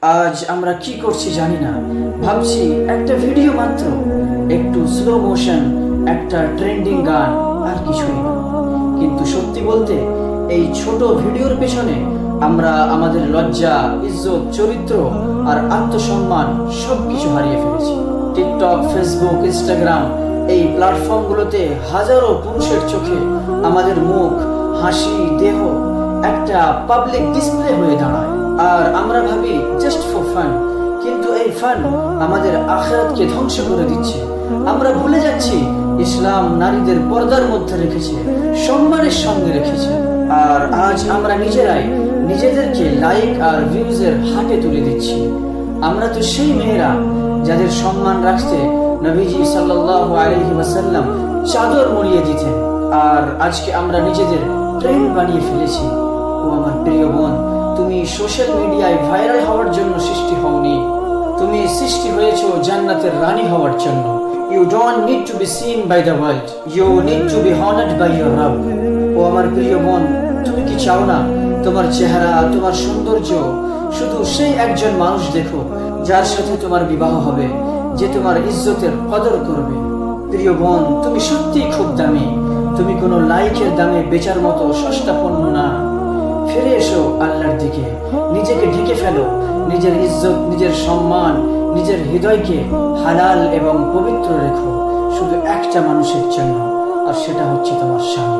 আজ আমরা কি করছি জানি না, ভাবছি একটা ভিডিও মাত্র, একটু স্লো মোশন, একটা ট্রেন্ডিং গান, আর কিছুই না। কিন্তু সত্যি বলতে এই ছোট ভিডিওর পেছনে আমরা আমাদের লজ্জা, ইজ্জত, চরিত্র আর আত্মসম্মান সবকিছু হারিয়ে ফেলেছি। টিকটক, ফেসবুক, ইনস্টাগ্রাম এই প্ল্যাটফর্মগুলোতে হাজারো পুরুষের চোখে আমাদের মুখ, হাসি, দেহ একটা পাবলিক ডিসপ্লে হয়ে দাঁড়ায়। আর আমরা ভাবি জাস্ট ফর ফান, কিন্তু এই ফান আমাদের আখিরাতকে ধ্বংস করে দিচ্ছে। আমরা ভুলে যাচ্ছি ইসলাম নারীদের পর্দার মধ্যে রেখেছে, সম্মানের সঙ্গে রেখেছে। আর আজ আমরা নিজেরাই নিজেদেরকে লাইক আর ভিউজের হাতে তুলে দিচ্ছি। আমরা তো সেই মেয়েরা যাদের সম্মান রাখতে নবীজি সাল্লাল্লাহু আলাইহি ওয়াসাল্লাম চাদর মুড়িয়ে দিতেন, আর আজকে আমরা নিজেদের ট্রেন্ড বানিয়ে ফেলেছি। ও আমার প্রিয় বোন, তুমি সোশ্যাল মিডিয়ায় ভাইরাল হওয়ার জন্য সৃষ্টি হওনি, তুমি সৃষ্টি হয়েছো জান্নাতের রানী হওয়ার জন্য। You don't need to be seen by the world, you need to be honoured by your রব। ও আমার প্রিয় বোন, তুমি কি চাও না তোমার চেহারা, তোমার সৌন্দর্য শুধু সেই একজন মানুষ দেখো যার সাথে তোমার বিবাহ হবে, যে তোমার ইজ্জতের কদর করবে? প্রিয় বোন, তুমি সত্যিই খুব দামি, তুমি কোনো লাইকের দামে বেচার মতো সস্তা পণ্য না। ফিরে এসো আল্লাহর দিকে, নিজেকে ঢেকে ফেলো, নিজের ইজ্জত, নিজের সম্মান, নিজের হৃদয়কে হালাল এবং পবিত্র রেখো শুধু একটা মানুষের জন্য, আর সেটা হচ্ছে তোমার স্বামী।